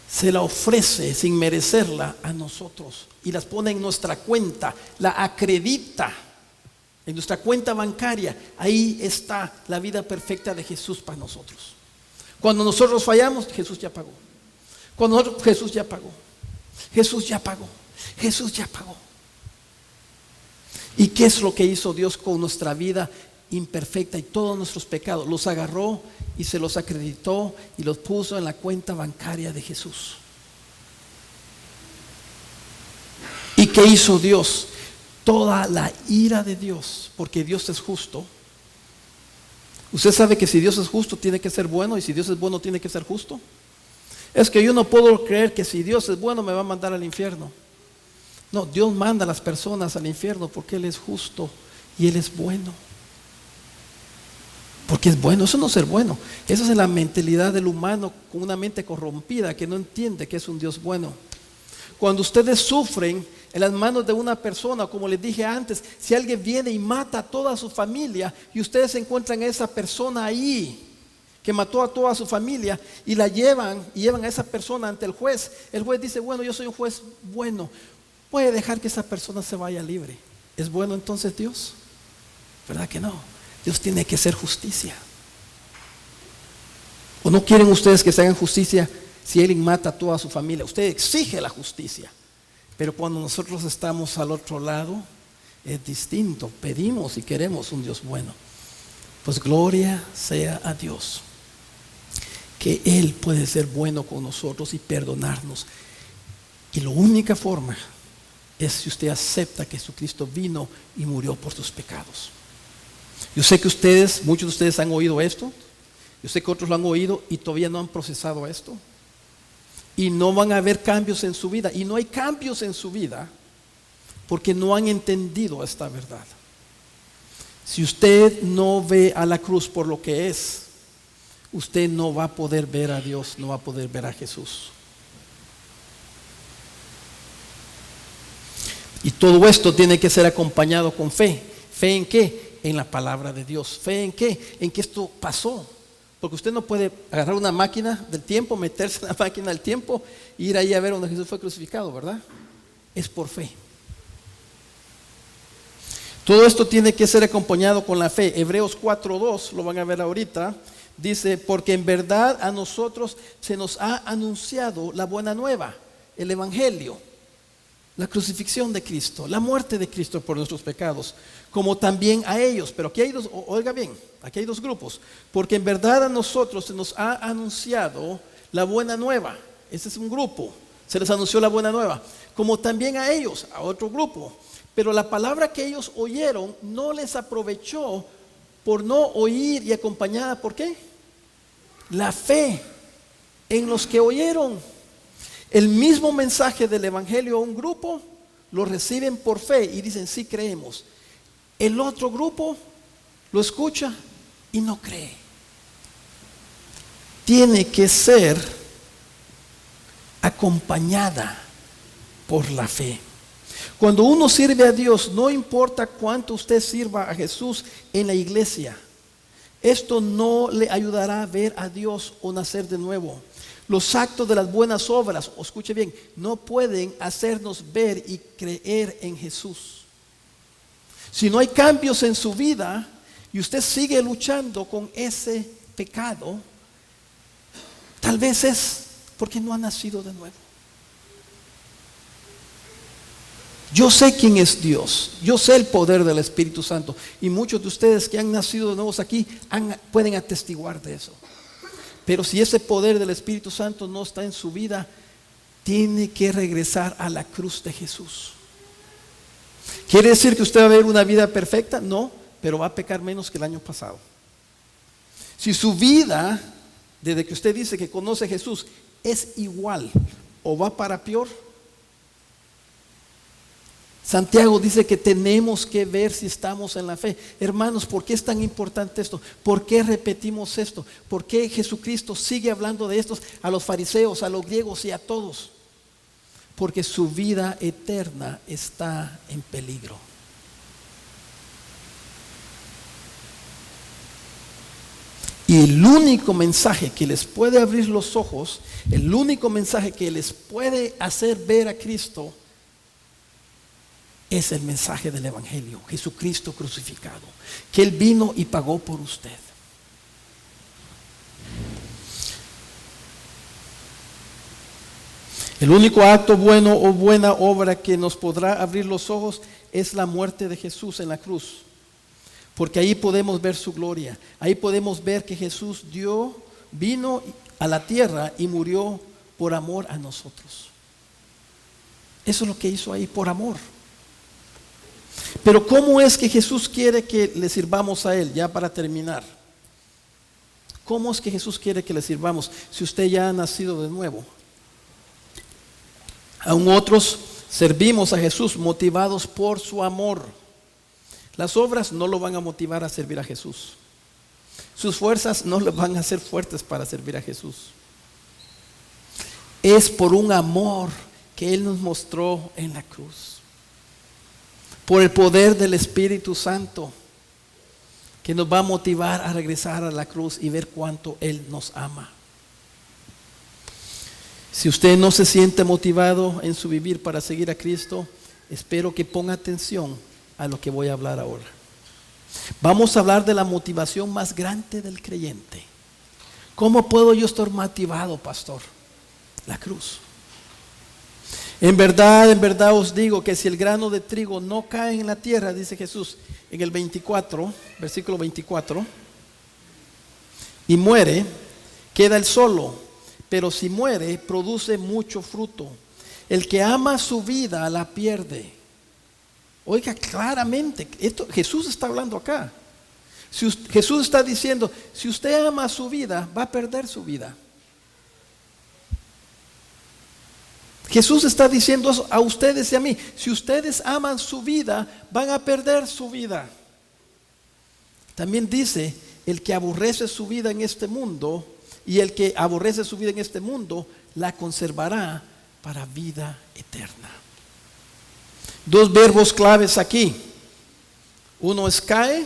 S1: se la ofrece sin merecerla a nosotros. Y las pone en nuestra cuenta, la acredita En nuestra cuenta bancaria, ahí está la vida perfecta de Jesús para nosotros. Cuando nosotros fallamos, Jesús ya pagó. Jesús ya pagó. Jesús ya pagó. Jesús ya pagó. ¿Y qué es lo que hizo Dios con nuestra vida imperfecta y todos nuestros pecados? Los agarró y se los acreditó y los puso en la cuenta bancaria de Jesús. ¿Y qué hizo Dios? Toda la ira de Dios, porque Dios es justo. Usted sabe que si Dios es justo tiene que ser bueno, y si Dios es bueno tiene que ser justo. Es que yo no puedo creer que si Dios es bueno me va a mandar al infierno. No, Dios manda a las personas al infierno porque Él es justo y Él es bueno. Porque es bueno, eso no es ser bueno. Eso es la mentalidad del humano con una mente corrompida que no entiende que es un Dios bueno. Cuando ustedes sufren en las manos de una persona, como les dije antes, si alguien viene y mata a toda su familia y ustedes encuentran a esa persona ahí que mató a toda su familia y llevan a esa persona ante el juez dice, bueno, yo soy un juez bueno, puede dejar que esa persona se vaya libre. ¿Es bueno entonces Dios? ¿Verdad que no? Dios tiene que hacer justicia. ¿O no quieren ustedes que se hagan justicia si alguien mata a toda su familia? Usted exige la justicia. Pero cuando nosotros estamos al otro lado, es distinto. Pedimos y queremos un Dios bueno. Pues gloria sea a Dios, que Él puede ser bueno con nosotros y perdonarnos. Y la única forma es si usted acepta que Jesucristo vino y murió por sus pecados. Yo sé que muchos de ustedes han oído esto. Yo sé que otros lo han oído y todavía no han procesado esto. Y no van a haber cambios en su vida. Y no hay cambios en su vida porque no han entendido esta verdad. Si usted no ve a la cruz por lo que es, usted no va a poder ver a Dios, no va a poder ver a Jesús. Y todo esto tiene que ser acompañado con fe. ¿Fe en qué? En la palabra de Dios. ¿Fe en qué? En que esto pasó. Porque usted no puede agarrar una máquina del tiempo, meterse en la máquina del tiempo e ir ahí a ver donde Jesús fue crucificado, ¿verdad? Es por fe. Todo esto tiene que ser acompañado con la fe. Hebreos 4:2, lo van a ver ahorita, dice, porque en verdad a nosotros se nos ha anunciado la buena nueva, el evangelio, la crucifixión de Cristo, la muerte de Cristo por nuestros pecados, como también a ellos. Pero aquí hay dos, oiga bien, aquí hay dos grupos. Porque en verdad a nosotros se nos ha anunciado la buena nueva. Ese es un grupo, se les anunció la buena nueva. Como también a ellos, a otro grupo. Pero la palabra que ellos oyeron no les aprovechó por no oír y acompañada, ¿por qué? La fe en los que oyeron. El mismo mensaje del evangelio a un grupo lo reciben por fe y dicen sí creemos. El otro grupo lo escucha y no cree. Tiene que ser acompañada por la fe. Cuando uno sirve a Dios, no importa cuánto usted sirva a Jesús en la iglesia, esto no le ayudará a ver a Dios o nacer de nuevo. Los actos de las buenas obras, escuche bien, no pueden hacernos ver y creer en Jesús. Si no hay cambios en su vida y usted sigue luchando con ese pecado, tal vez es porque no ha nacido de nuevo. Yo sé quién es Dios, yo sé el poder del Espíritu Santo y muchos de ustedes que han nacido de nuevo aquí pueden atestiguar de eso. Pero si ese poder del Espíritu Santo no está en su vida, tiene que regresar a la cruz de Jesús. ¿Quiere decir que usted va a vivir una vida perfecta? No, pero va a pecar menos que el año pasado. Si su vida, desde que usted dice que conoce a Jesús, es igual o va para peor, Santiago dice que tenemos que ver si estamos en la fe. Hermanos, ¿por qué es tan importante esto? ¿Por qué repetimos esto? ¿Por qué Jesucristo sigue hablando de esto a los fariseos, a los griegos y a todos? Porque su vida eterna está en peligro. Y el único mensaje que les puede abrir los ojos, el único mensaje que les puede hacer ver a Cristo, Es el mensaje del Evangelio, Jesucristo crucificado, que Él vino y pagó por usted. El único acto bueno o buena obra que nos podrá abrir los ojos es la muerte de Jesús en la cruz. Porque ahí podemos ver su gloria. Ahí podemos ver que Jesús vino a la tierra y murió por amor a nosotros. Eso es lo que hizo ahí, por amor. Pero ¿cómo es que Jesús quiere que le sirvamos a Él? Ya para terminar. ¿Cómo es que Jesús quiere que le sirvamos si usted ya ha nacido de nuevo? Aún otros servimos a Jesús motivados por su amor. Las obras no lo van a motivar a servir a Jesús. Sus fuerzas no le van a hacer fuertes para servir a Jesús. Es por un amor que Él nos mostró en la cruz. Por el poder del Espíritu Santo que nos va a motivar a regresar a la cruz y ver cuánto Él nos ama. Si usted no se siente motivado en su vivir para seguir a Cristo, espero que ponga atención a lo que voy a hablar ahora. Vamos a hablar de la motivación más grande del creyente. ¿Cómo puedo yo estar motivado, pastor? La cruz. En verdad os digo que si el grano de trigo no cae en la tierra, dice Jesús en el 24, versículo 24, y muere, queda él solo. Pero si muere, produce mucho fruto. El que ama su vida la pierde. Oiga claramente, Jesús está hablando acá. Jesús está diciendo, si usted ama su vida, va a perder su vida. Jesús está diciendo eso a ustedes y a mí. Si ustedes aman su vida, van a perder su vida. También dice, el que aborrece su vida en este mundo, y el que aborrece su vida en este mundo, la conservará para vida eterna. Dos verbos claves aquí. Uno es cae.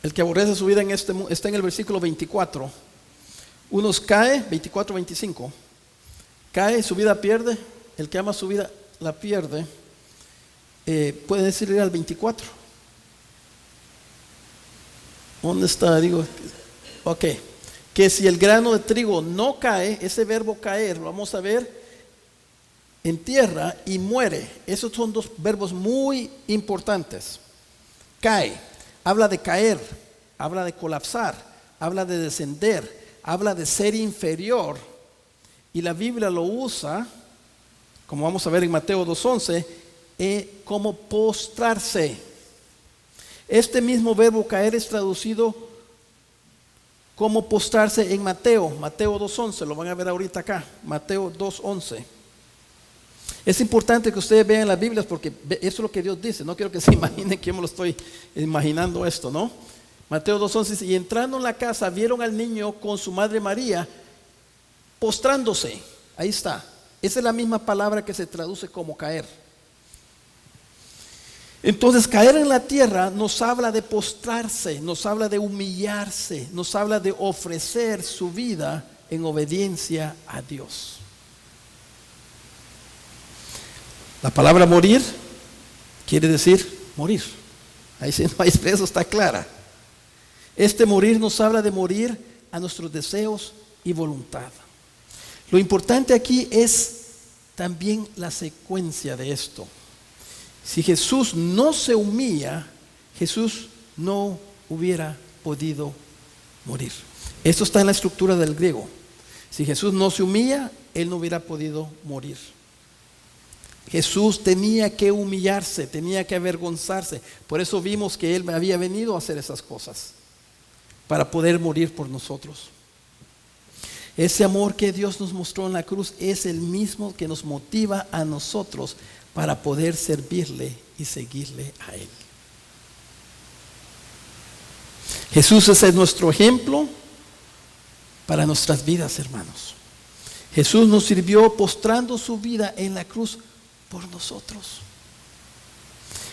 S1: El que aborrece su vida en este mundo, está en el versículo 24. Uno es cae, 24, 25. Cae, su vida pierde. El que ama su vida la pierde. Puede decirle al 24. ¿Dónde está? Digo... Ok, que si el grano de trigo no cae, ese verbo caer, lo vamos a ver en tierra y muere. Esos son dos verbos muy importantes. Cae, habla de caer, habla de colapsar, habla de descender, habla de ser inferior. Y la Biblia lo usa, como vamos a ver en Mateo 2:11, como postrarse. Este mismo verbo caer es traducido como postrarse en Mateo 2:11, lo van a ver ahorita acá, Mateo 2:11. Es importante que ustedes vean las Biblias porque eso es lo que Dios dice. No quiero que se imaginen que yo me lo estoy imaginando esto, ¿no? Mateo 2:11 dice, y entrando en la casa vieron al niño con su madre María postrándose. Ahí está. Esa es la misma palabra que se traduce como caer. Entonces caer en la tierra nos habla de postrarse, nos habla de humillarse, nos habla de ofrecer su vida en obediencia a Dios. La palabra morir quiere decir morir. Ahí sí, eso está clara. Este morir nos habla de morir a nuestros deseos y voluntad. Lo importante aquí es también la secuencia de esto. Si Jesús no se humilla, Jesús no hubiera podido morir. Esto está en la estructura del griego. Si Jesús no se humilla, Él no hubiera podido morir. Jesús tenía que humillarse, tenía que avergonzarse. Por eso vimos que Él había venido a hacer esas cosas, para poder morir por nosotros. Ese amor que Dios nos mostró en la cruz es el mismo que nos motiva a nosotros para poder servirle y seguirle a Él. Jesús es nuestro ejemplo para nuestras vidas, hermanos. Jesús nos sirvió postrando su vida en la cruz por nosotros.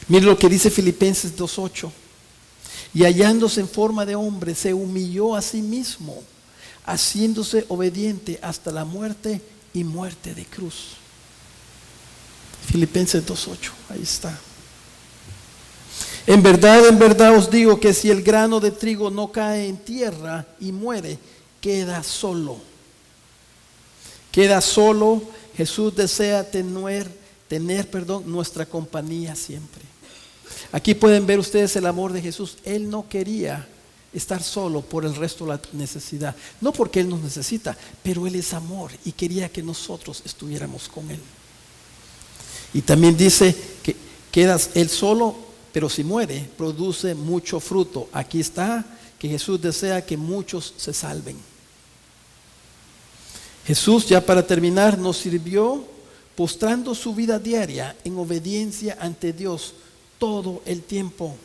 S1: Mire lo que dice Filipenses 2:8. Y hallándose en forma de hombre, se humilló a sí mismo, haciéndose obediente hasta la muerte y muerte de cruz. Filipenses 2:8, ahí está. En verdad os digo que si el grano de trigo no cae en tierra y muere, queda solo. Queda solo. Jesús desea tener nuestra compañía siempre. Aquí pueden ver ustedes el amor de Jesús. Él no quería estar solo por el resto de la necesidad. No porque Él nos necesita, pero Él es amor y quería que nosotros estuviéramos con Él. Y también dice que quedas Él solo, pero si muere, produce mucho fruto. Aquí está que Jesús desea que muchos se salven. Jesús, ya para terminar, nos sirvió postrando su vida diaria en obediencia ante Dios todo el tiempo.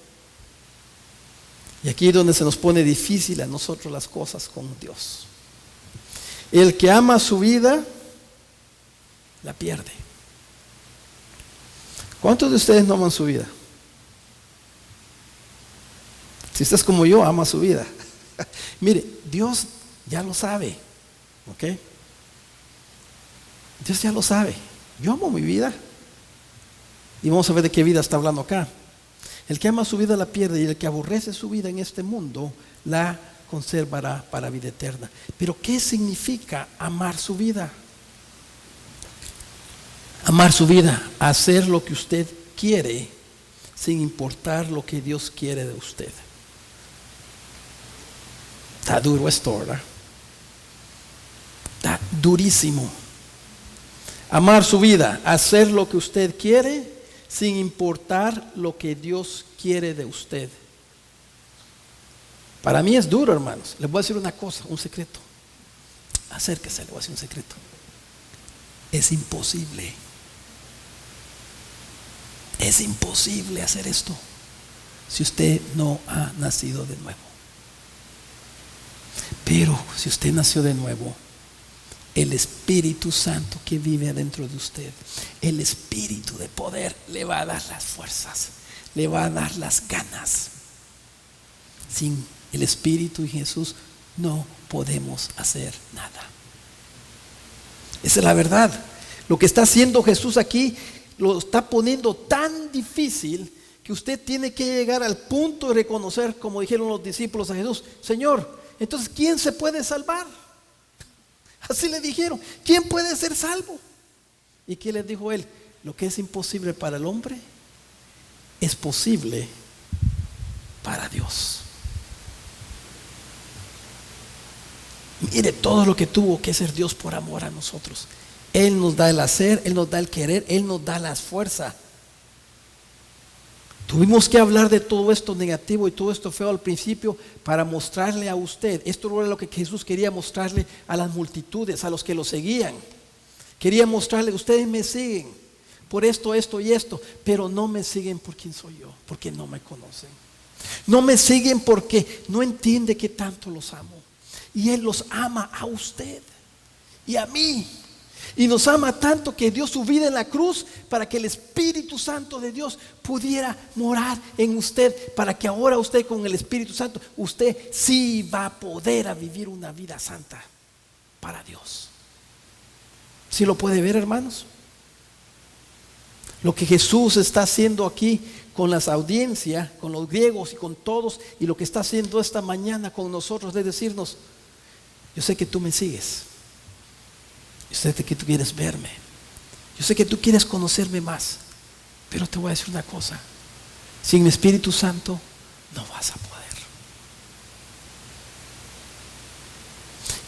S1: Y aquí es donde se nos pone difícil a nosotros las cosas con Dios. El que ama su vida, la pierde. ¿Cuántos de ustedes no aman su vida? Si estás como yo, ama su vida. Mire, Dios ya lo sabe, ¿ok? Dios ya lo sabe. Yo amo mi vida. Y vamos a ver de qué vida está hablando acá. El que ama su vida la pierde, y el que aborrece su vida en este mundo la conservará para vida eterna. Pero ¿qué significa amar su vida? Amar su vida, hacer lo que usted quiere sin importar lo que Dios quiere de usted. Está duro esto, ¿verdad? Está durísimo. Amar su vida, hacer lo que usted quiere sin importar lo que Dios quiere de usted. Para mí es duro, hermanos. Les voy a decir una cosa, un secreto. Acérquese, le voy a decir un secreto. Es imposible. Es imposible hacer esto si usted no ha nacido de nuevo. Pero si usted nació de nuevo, el Espíritu Santo que vive adentro de usted, el Espíritu de poder, le va a dar las fuerzas, le va a dar las ganas. Sin el Espíritu y Jesús no podemos hacer nada. Esa es la verdad. Lo que está haciendo Jesús aquí lo está poniendo tan difícil que usted tiene que llegar al punto de reconocer, como dijeron los discípulos a Jesús: Señor, entonces ¿quién se puede salvar? Así le dijeron, ¿quién puede ser salvo? ¿Y qué les dijo él? Lo que es imposible para el hombre es posible para Dios. Mire todo lo que tuvo que hacer Dios por amor a nosotros. Él nos da el hacer, Él nos da el querer, Él nos da las fuerzas. Tuvimos que hablar de todo esto negativo y todo esto feo al principio para mostrarle a usted. Esto era lo que Jesús quería mostrarle a las multitudes, a los que lo seguían. Quería mostrarle: ustedes me siguen por esto, esto y esto, pero no me siguen por quién soy yo, porque no me conocen. No me siguen porque no entiende que tanto los amo. Y Él los ama a usted y a mí. Y nos ama tanto que dio su vida en la cruz para que el Espíritu Santo de Dios pudiera morar en usted, para que ahora usted, con el Espíritu Santo, usted sí va a poder vivir una vida santa para Dios. ¿Sí lo puede ver, hermanos? Lo que Jesús está haciendo aquí con las audiencias, con los griegos y con todos, y lo que está haciendo esta mañana con nosotros, es decirnos: yo sé que tú me sigues. Yo sé que tú quieres verme. Yo sé que tú quieres conocerme más. Pero te voy a decir una cosa: sin mi Espíritu Santo no vas a poder.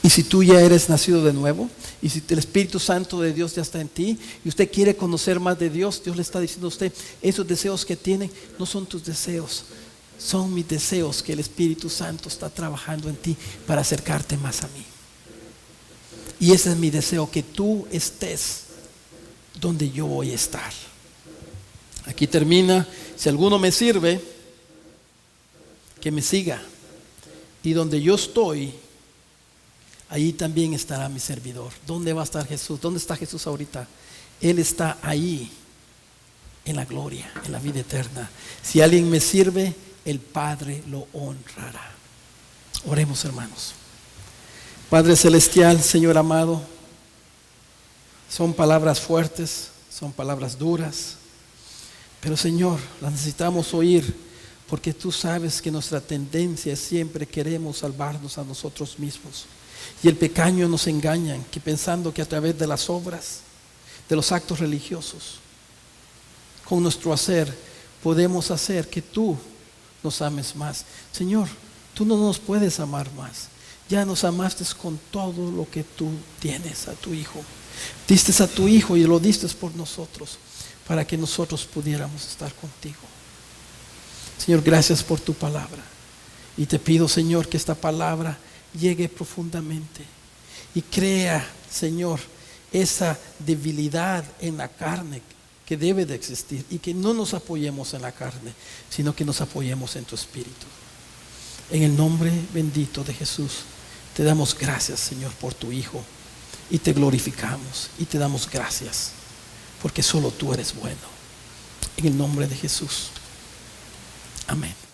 S1: Y si tú ya eres nacido de nuevo, y si el Espíritu Santo de Dios ya está en ti, y usted quiere conocer más de Dios, Dios le está diciendo a usted: esos deseos que tienen no son tus deseos, son mis deseos, que el Espíritu Santo está trabajando en ti para acercarte más a mí. Y ese es mi deseo, que tú estés donde yo voy a estar. Aquí termina: si alguno me sirve, que me siga. Y donde yo estoy, allí también estará mi servidor. ¿Dónde va a estar Jesús? ¿Dónde está Jesús ahorita? Él está ahí, en la gloria, en la vida eterna. Si alguien me sirve, el Padre lo honrará. Oremos, hermanos. Padre celestial, Señor amado, son palabras fuertes, son palabras duras, pero Señor, las necesitamos oír, porque tú sabes que nuestra tendencia es siempre queremos salvarnos a nosotros mismos. Y el pecado nos engaña, que pensando que a través de las obras, de los actos religiosos, con nuestro hacer, podemos hacer que tú nos ames más. Señor, tú no nos puedes amar más. Ya nos amaste con todo lo que tú tienes a tu Hijo. Diste a tu Hijo y lo diste por nosotros, para que nosotros pudiéramos estar contigo. Señor, gracias por tu palabra. Y te pido, Señor, que esta palabra llegue profundamente y crea, Señor, esa debilidad en la carne que debe de existir, y que no nos apoyemos en la carne, sino que nos apoyemos en tu Espíritu. En el nombre bendito de Jesús, te damos gracias, Señor, por tu Hijo, y te glorificamos y te damos gracias, porque solo tú eres bueno. En el nombre de Jesús. Amén.